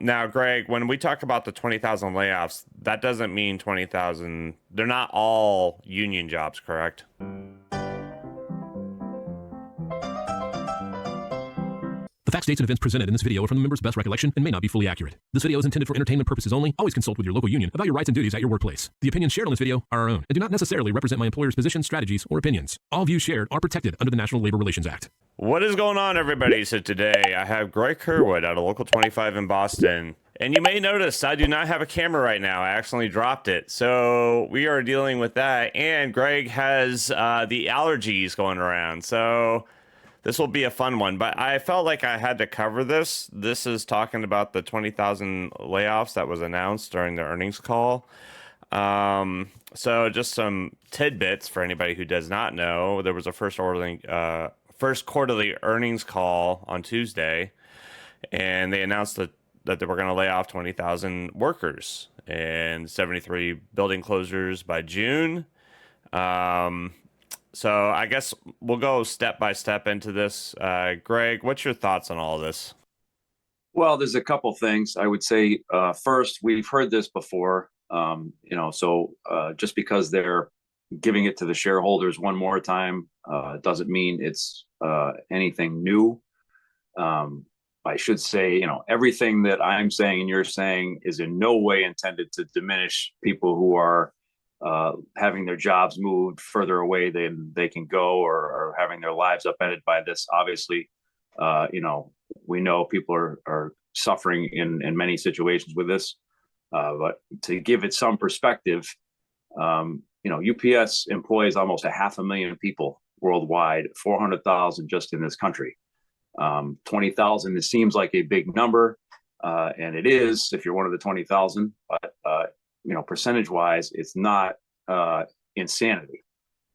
Now, Greg, when we talk about the 20,000 layoffs, that doesn't mean 20,000. They're not all union jobs, correct? The facts, dates, and events presented in this video are from the member's best recollection and may not be fully accurate. This video is intended for entertainment purposes only. Always consult with your local union about your rights and duties at your workplace. The opinions shared on this video are our own and do not necessarily represent my employer's positions, strategies, or opinions. All views shared are protected under the National Labor Relations Act. What is going on, everybody? So today I have Greg Kerwood out of Local 25 in Boston. And you may notice I do not have a camera right now. I accidentally dropped it. So we are dealing with that. And Greg has the allergies going around. So this will be a fun one, but I felt like I had to cover this. This is talking about the 20,000 layoffs that was announced during the earnings call. So just some tidbits for anybody who does not know. There was a first quarterly earnings call on Tuesday, and they announced that they were going to lay off 20,000 workers and 73 building closures by June. So I guess we'll go step by step into this. Greg, what's your thoughts on all of this? Well, there's a couple things I would say. First, we've heard this before, just because they're giving it to the shareholders one more time doesn't mean it's anything new. I should say, everything that I'm saying and you're saying is in no way intended to diminish people who are having their jobs moved further away than they can go, or having their lives upended by this. Obviously, we know people are suffering in many situations with this. But to give it some perspective, UPS employs almost 500,000 people worldwide, 400,000 just in this country. 20,000, it seems like a big number, and it is if you're one of the 20,000, but percentage wise, it's not insanity.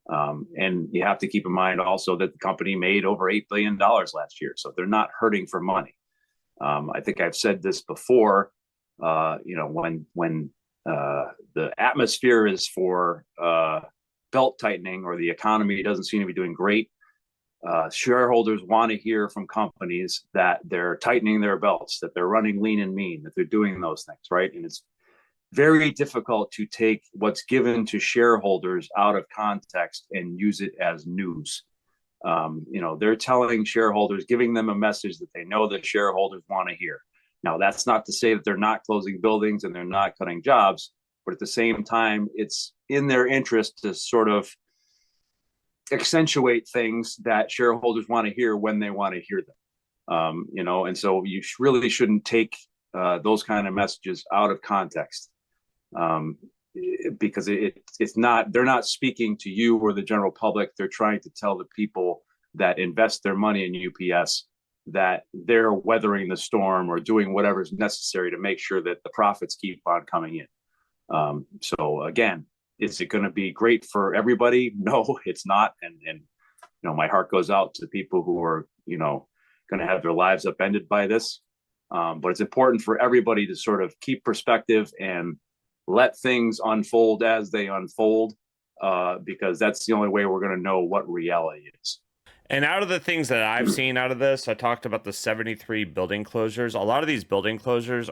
And you have to keep in mind also that the company made over $8 billion last year. So they're not hurting for money. I think I've said this before, when the atmosphere is for belt tightening, or the economy doesn't seem to be doing great, shareholders want to hear from companies that they're tightening their belts, that they're running lean and mean, that they're doing those things, right? And it's very difficult to take what's given to shareholders out of context and use it as news. They're telling shareholders, giving them a message that they know that shareholders want to hear. Now, that's not to say that they're not closing buildings and they're not cutting jobs, but at the same time, it's in their interest to sort of accentuate things that shareholders want to hear when they want to hear them. And so you really shouldn't take those kind of messages out of context. Because it's not, they're not speaking to you or the general public. They're trying to tell the people that invest their money in UPS that they're weathering the storm or doing whatever's necessary to make sure that the profits keep on coming in. So again, is it going to be great for everybody? No, it's not. And my heart goes out to people who are, going to have their lives upended by this. But it's important for everybody to sort of keep perspective and let things unfold as they unfold, because that's the only way we're going to know what reality is. And out of the things that I've seen out of this, I talked about the 73 building closures. A lot of these building closures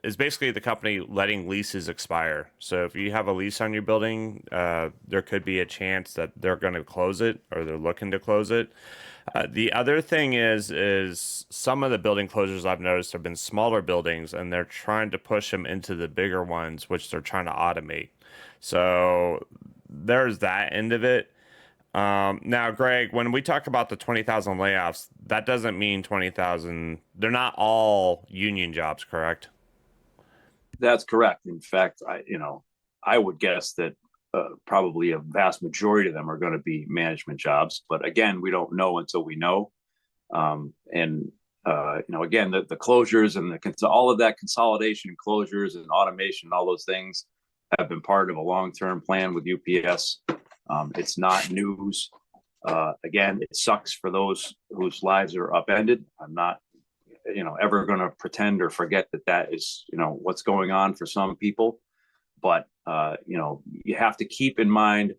is basically the company letting leases expire. So if you have a lease on your building, there could be a chance that they're going to close it, or they're looking to close it. The other thing is some of the building closures I've noticed have been smaller buildings, and they're trying to push them into the bigger ones, which they're trying to automate. So there's that end of it. Now, Greg, when we talk about the 20,000 layoffs, that doesn't mean 20,000. They're not all union jobs, correct? That's correct. In fact, I would guess that probably a vast majority of them are going to be management jobs. But again, we don't know until we know. Again, the closures and all of that consolidation, closures and automation, all those things have been part of a long-term plan with UPS. It's not news. Again, it sucks for those whose lives are upended. I'm not, ever going to pretend or forget that is, what's going on for some people. But, you have to keep in mind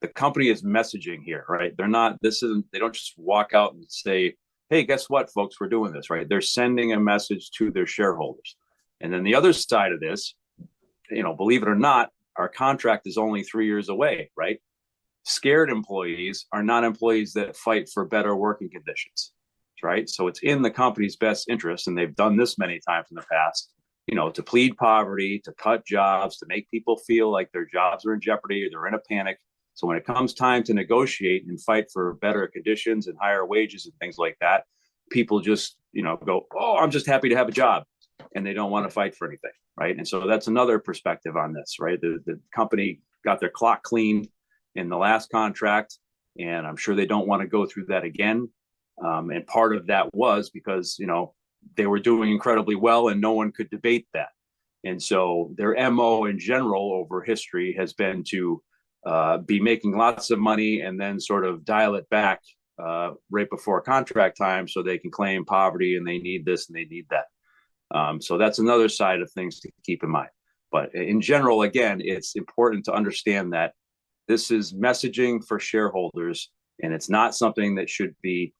the company is messaging here, right? They don't just walk out and say, hey, guess what, folks, we're doing this, right? They're sending a message to their shareholders. And then the other side of this, believe it or not, our contract is only 3 years away, right? Scared employees are not employees that fight for better working conditions, right? So it's in the company's best interest, and they've done this many times in the past, to plead poverty, to cut jobs, to make people feel like their jobs are in jeopardy or they're in a panic. So when it comes time to negotiate and fight for better conditions and higher wages and things like that, people just, go, oh, I'm just happy to have a job. And they don't want to fight for anything, right? And so that's another perspective on this, right? The company got their clock cleaned in the last contract, and I'm sure they don't want to go through that again. And part of that was because, they were doing incredibly well and no one could debate that. And so their MO in general over history has been to be making lots of money and then sort of dial it back right before contract time so they can claim poverty and they need this and they need that. So that's another side of things to keep in mind. But in general, again, it's important to understand that this is messaging for shareholders, and it's not something that should be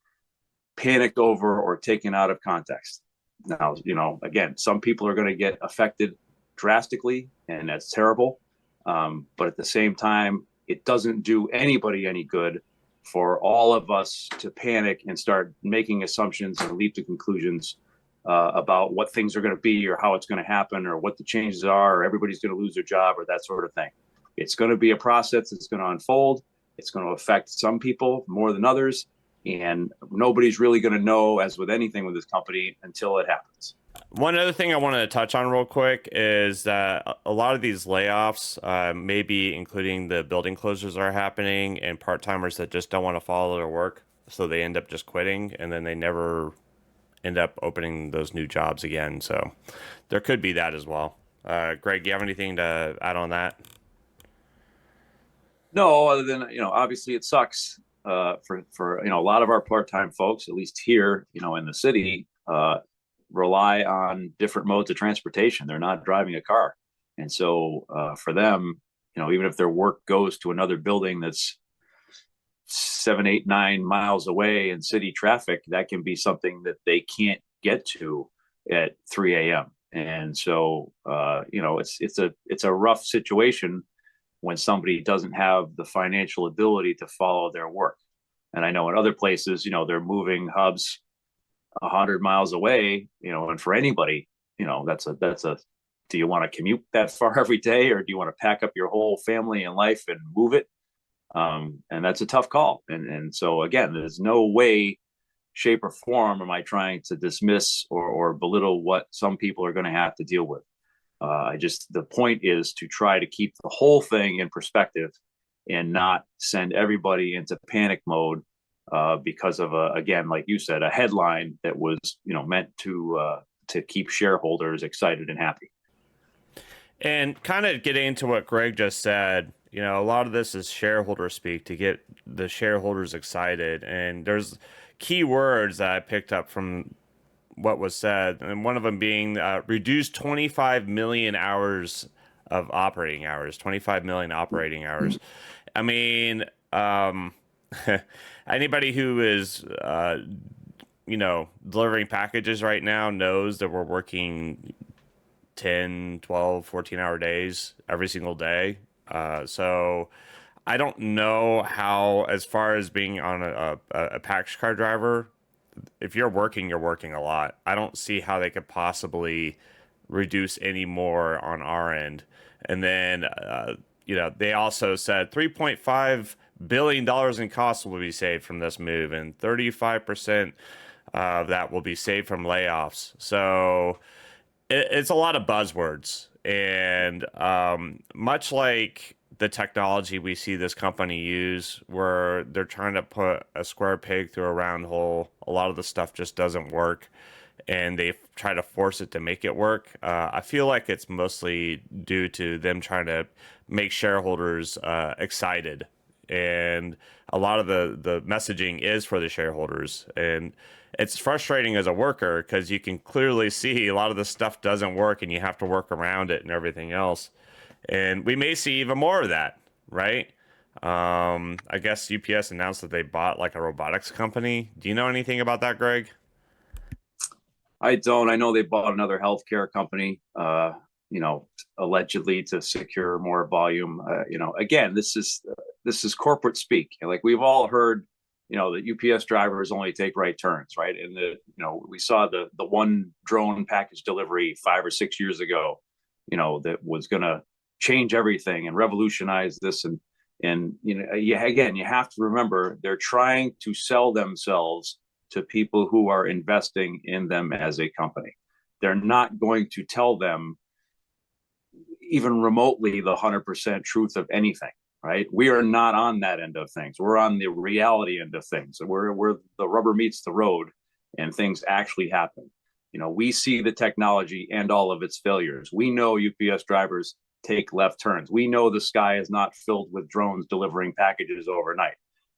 panicked over or taken out of context. Now, again, some people are going to get affected drastically, and that's terrible. But at the same time, it doesn't do anybody any good for all of us to panic and start making assumptions and leap to conclusions about what things are going to be or how it's going to happen or what the changes are or everybody's going to lose their job or that sort of thing. It's going to be a process that's going to unfold. It's going to affect some people more than others. And nobody's really going to know, as with anything with this company, until it happens. One other thing I wanted to touch on real quick is that a lot of these layoffs, maybe including the building closures are happening and part-timers that just don't want to follow their work. So they end up just quitting and then they never end up opening those new jobs again. So there could be that as well. Greg, do you have anything to add on that? No, other than, obviously it sucks for a lot of our part-time folks, at least here, in the city, rely on different modes of transportation. They're not driving a car. And so for them, even if their work goes to another building that's 7, 8, 9 miles away in city traffic, that can be something that they can't get to at 3 a.m. And so, it's a rough situation when somebody doesn't have the financial ability to follow their work. And I know in other places, they're moving hubs 100 miles away, and for anybody, that's a, do you want to commute that far every day, or do you want to pack up your whole family and life and move it? And that's a tough call. And so again, there's no way, shape or form am I trying to dismiss or belittle what some people are going to have to deal with. The point is to try to keep the whole thing in perspective and not send everybody into panic mode because of again, like you said, a headline that was, meant to keep shareholders excited and happy. And kind of getting into what Greg just said, a lot of this is shareholder speak to get the shareholders excited. And there's key words that I picked up from what was said, and one of them being reduce 25 million hours of operating hours, 25 million operating hours. I mean, anybody who is, delivering packages right now knows that we're working 10, 12, 14-hour days every single day. So I don't know how, as far as being on a package car driver, if you're working a lot. I don't see how they could possibly reduce any more on our end. And then, they also said $3.5 billion in costs will be saved from this move, and 35% of that will be saved from layoffs. So it's a lot of buzzwords. And much like the technology we see this company use, where they're trying to put a square peg through a round hole, a lot of the stuff just doesn't work, and they try to force it to make it work. I feel like it's mostly due to them trying to make shareholders excited, and a lot of the messaging is for the shareholders. And it's frustrating as a worker because you can clearly see a lot of the stuff doesn't work and you have to work around it and everything else. And we may see even more of that, right? I guess UPS announced that they bought like a robotics company. Do you know anything about that, Greg? I don't. I know they bought another healthcare company, you know, allegedly to secure more volume. You know, again, this is corporate speak. Like we've all heard, you know, that UPS drivers only take right turns, right? And we saw the one drone package delivery 5 or 6 years ago, you know, that was going to change everything and revolutionize this. And again, you have to remember they're trying to sell themselves to people who are investing in them as a company. They're not going to tell them even remotely the 100% truth of anything, right? We are not on that end of things. We're on the reality end of things. We're the rubber meets the road and things actually happen. You know, we see the technology and all of its failures. We know UPS drivers take left turns. We know the sky is not filled with drones delivering packages overnight,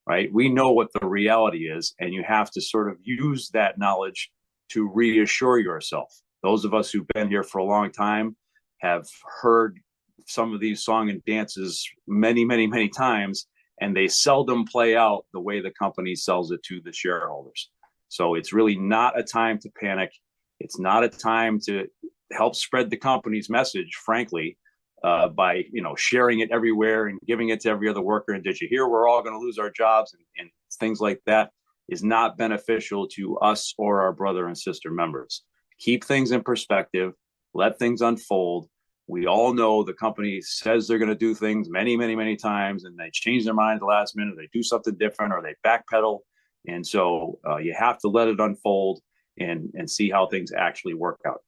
right? We know what the reality is, and you have to sort of use that knowledge to reassure yourself. Those of us who've been here for a long time have heard some of these song and dances many, many, many times, and they seldom play out the way the company sells it to the shareholders. So it's really not a time to panic. It's not a time to help spread the company's message, frankly, by sharing it everywhere and giving it to every other worker. And did you hear we're all going to lose our jobs and things like that is not beneficial to us or our brother and sister members. Keep things in perspective. Let things unfold. We all know the company says they're going to do things many, many, many times, and they change their mind at the last minute. They do something different or they backpedal. And so you have to let it unfold and see how things actually work out.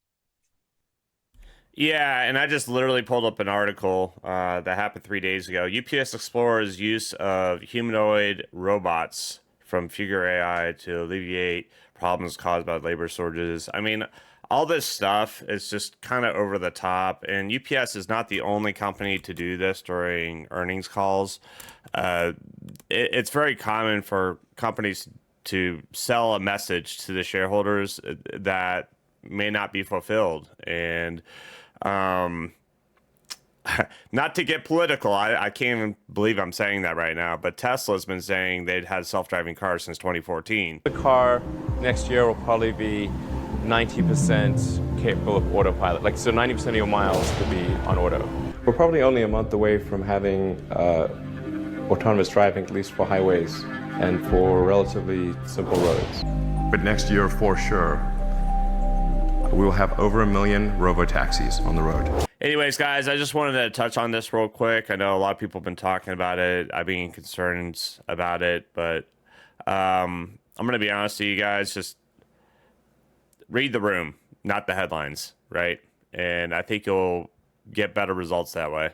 Yeah, and I just literally pulled up an article that happened 3 days ago. UPS explores use of humanoid robots from Figure AI to alleviate problems caused by labor shortages. I mean, all this stuff is just kind of over the top, and UPS is not the only company to do this during earnings calls. It's very common for companies to sell a message to the shareholders that may not be fulfilled. And not to get political, I can't even believe I'm saying that right now, but Tesla's been saying they'd had self-driving cars since 2014. The car next year will probably be 90% capable of autopilot. Like, so 90% of your miles could be on auto. We're probably only a month away from having autonomous driving, at least for highways and for relatively simple roads. But next year, for sure, we will have over 1 million robo-taxis on the road. Anyways, guys, I just wanted to touch on this real quick. I know a lot of people have been talking about it. I've been concerned about it, but I'm going to be honest with you guys. Just read the room, not the headlines, right? And I think you'll get better results that way.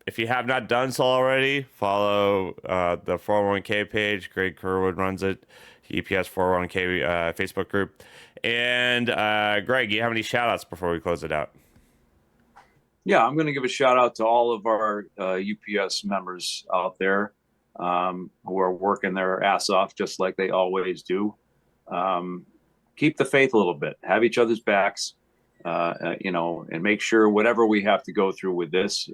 If you have not done so already, follow the 401k page. Greg Kerwood runs it. EPS 401k Facebook group. And Greg, you have any shout outs before we close it out? Yeah, I'm going to give a shout out to all of our UPS members out there who are working their ass off just like they always do. Keep the faith a little bit, have each other's backs, and make sure whatever we have to go through with this,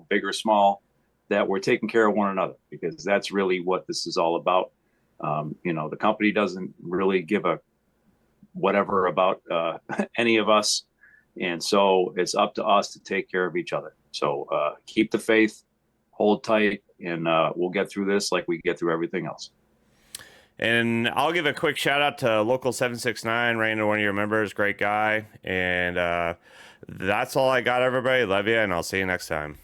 big or small, that we're taking care of one another, because that's really what this is all about. The company doesn't really give a whatever about any of us. And so it's up to us to take care of each other. So keep the faith, hold tight, and we'll get through this like we get through everything else. And I'll give a quick shout out to Local 769, ran into one of your members, great guy. And that's all I got, everybody. Love you, and I'll see you next time.